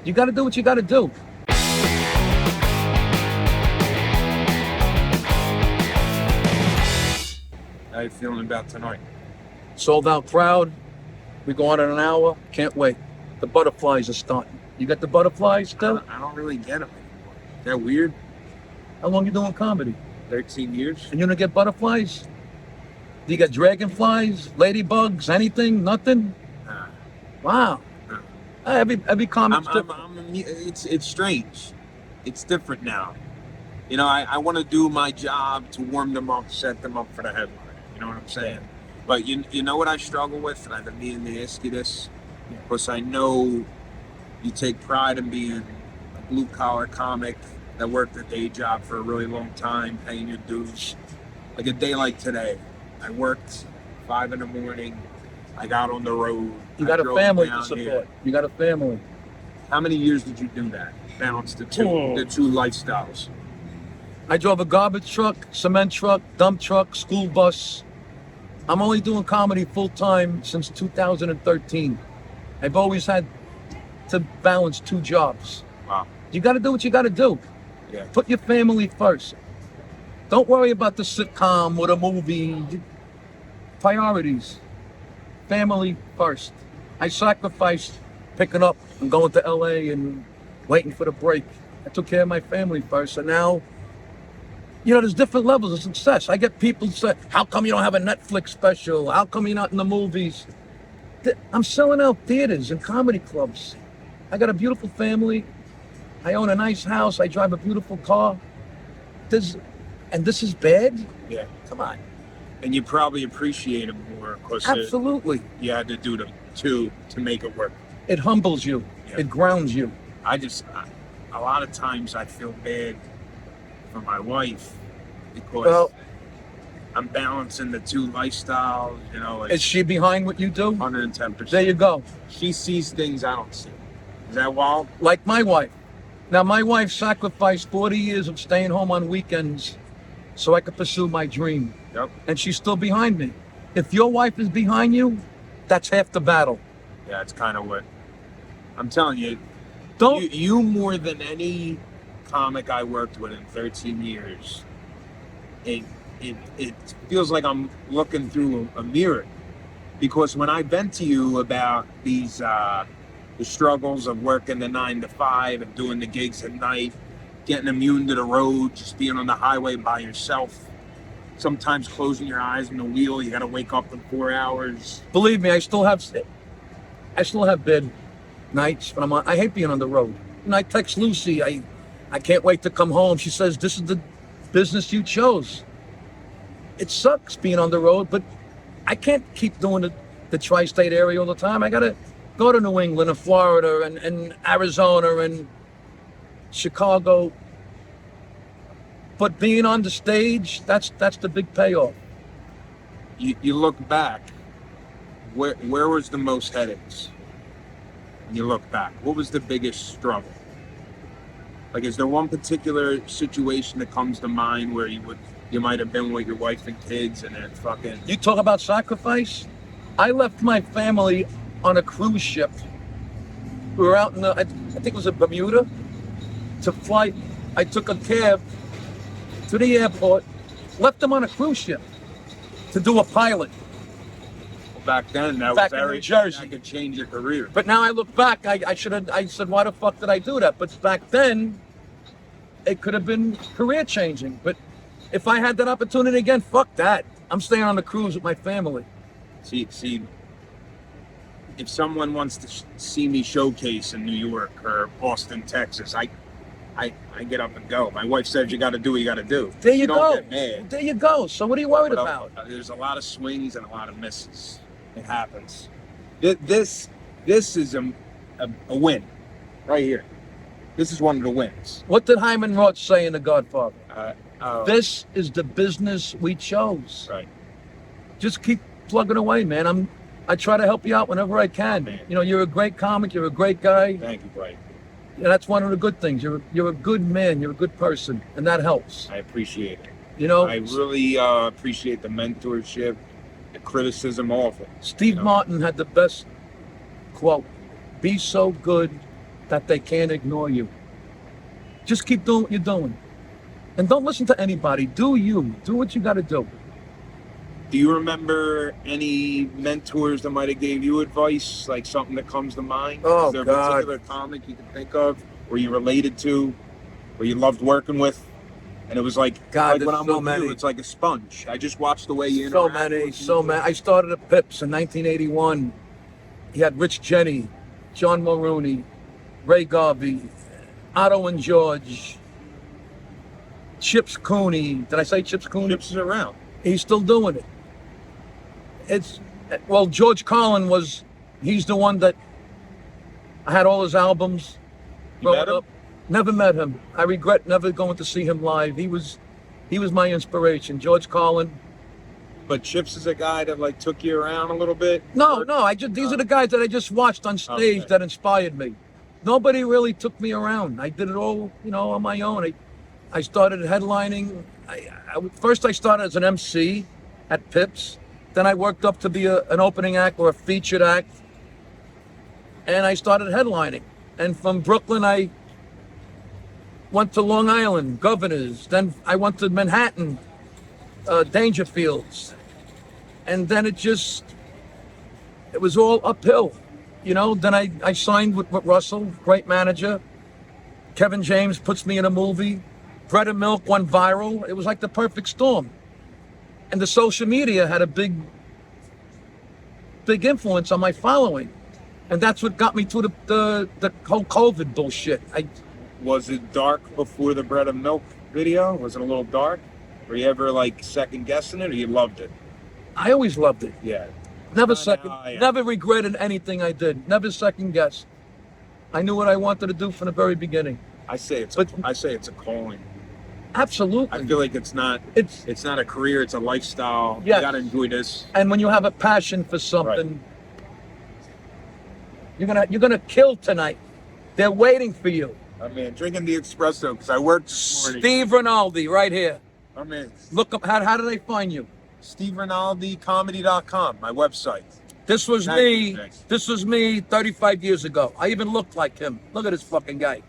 You got to do what you got to do. How you feeling about tonight? Sold out crowd. We go on in an hour. Can't wait. The butterflies are starting. You got the butterflies still? I don't really get them anymore. They're weird. How long you doing comedy? 13 years. And you don't get butterflies? Do you get dragonflies, ladybugs, anything? Nothing? Nah. Wow. Nah. Every comic's different. It's strange. It's different now. You know, I want to do my job to warm them up, set them up for the headline. You know what I'm saying? But you know what I struggle with, and I've been meaning to ask you this, because I know you take pride in being a blue-collar comic that worked a day job for a really long time, paying your dues. Like a day like today, I worked 5 a.m. I got on the road. You got I a drove family to down support. here. You got a family. How many years did you do that? Balance the two lifestyles. I drove a garbage truck, cement truck, dump truck, school bus. I'm only doing comedy full time since 2013. I've always had to balance 2 jobs. Wow. You got to do what you got to do. Yeah. Put your family first. Don't worry about the sitcom or the movie. Priorities. Family first. I sacrificed picking up and going to LA and waiting for the break. I took care of my family first, and now, you know, there's different levels of success. I get people say, how come you don't have a Netflix special? How come you're not in the movies? I'm selling out theaters and comedy clubs. I got a beautiful family. I own a nice house. I drive a beautiful car. And this is bad? Yeah. Come on. And you probably appreciate it more because Absolutely. you had to do the two to make it work. It humbles you. Yeah. It grounds you. A lot of times I feel bad for my wife because Well, I'm balancing the 2 lifestyles, you know. is she behind what you do? 110%. There you go. She sees things I don't see. Is that wild? Like my wife. Now, my wife sacrificed 40 years of staying home on weekends so I could pursue my dream. Yep. And she's still behind me. If your wife is behind you, that's half the battle. Yeah, it's kind of what I'm telling you. Don't You more than any comic I worked with in 13 years. It feels like I'm looking through a mirror, because when I vent to you about these the struggles of working the 9 to 5 and doing the gigs at night, getting immune to the road, just being on the highway by yourself, sometimes closing your eyes on the wheel, you got to wake up in 4 hours. believe me, I still have bad nights, but I hate being on the road. And I text Lucy, I can't wait to come home. She says, this is the business you chose. It sucks being on the road, but I can't keep doing the tri-state area all the time. I gotta go to New England and Florida and Arizona and Chicago. But being on the stage, that's the big payoff. You look back, where was the most headaches? When you look back, what was the biggest struggle? Like, is there one particular situation that comes to mind where you might have been with your wife and kids and then fucking... You talk about sacrifice? I left my family on a cruise ship. We were out in I think it was in Bermuda, to fly. I took a cab to the airport, left them on a cruise ship to do a pilot. Back then, that Back was in New Jersey. that could change your career. But now I look back, I said, why the fuck did I do that? But back then, it could have been career changing. But if I had that opportunity again, fuck that. I'm staying on the cruise with my family. See, if someone wants to see me showcase in New York or Austin, Texas, I get up and go. My wife says you got to do what you got to do. There you Don't go. get mad. There you go. So what are you worried about? There's a lot of swings and a lot of misses. It happens. This is a win right here. This is one of the wins. What did Hyman Roth say in The Godfather? Oh. This is the business we chose. Right. Just keep plugging away, man. I try to help you out whenever I can. Man. You know, you're a great comic. You're a great guy. Thank you, Brian. And that's one of the good things. You're a good man. You're a good person, and that helps. I appreciate it. You know, I really appreciate the mentorship, the criticism, all of it. Steve Martin had the best quote: "Be so good that they can't ignore you. Just keep doing what you're doing. And don't listen to anybody. Do you. Do what you got to do. Do you remember any mentors that might have gave you advice, like something that comes to mind? Oh, Is there a God. particular comic you can think of, or you related to, or you loved working with? And it was like, God, when there's I'm so with many. you, it's like a sponge. I just watch the way you So interact many, with so people. many. I started at Pips in 1981. He had Rich Jenny, John Mulrooney, Ray Garvey, Otto and George, Chips Cooney. Did I say Chips Cooney? Chips is around. He's still doing it. Well, George Colin he's the one that I had all his albums You met growing him? up. Never met him. I regret never going to see him live. He was my inspiration. George Colin. But Chips is a guy that like took you around a little bit. No, these are the guys that I just watched on stage Okay. that inspired me. Nobody really took me around. I did it all, on my own. I started headlining. First I started as an MC at Pips. Then I worked up to be an opening act or a featured act. And I started headlining. And from Brooklyn, I went to Long Island, Governors. Then I went to Manhattan, Dangerfields. And then it was all uphill. Then I signed with Russell, great manager. Kevin James puts me in a movie. Bread and Milk went viral. It was like the perfect storm. And the social media had a big influence on my following. And that's what got me through the whole COVID bullshit. Was it dark before the Bread and Milk video? Was it a little dark? Were you ever like second guessing it, or you loved it? I always loved it. Yeah. Yeah. Never regretted anything I did. Never second guessed. I knew what I wanted to do from the very beginning. I say it's a calling. Absolutely. I feel like it's not a career, it's a lifestyle. Yes. You gotta enjoy this. And when you have a passion for something, you're gonna kill tonight. They're waiting for you. I mean, drinking the espresso because I worked this morning. Steve Rinaldi, right here. I mean, Look up. How do they find you? SteveRinaldiComedy.com, my website. This was Thank me. you, thanks. This was me 35 years ago. I even looked like him. Look at this fucking guy.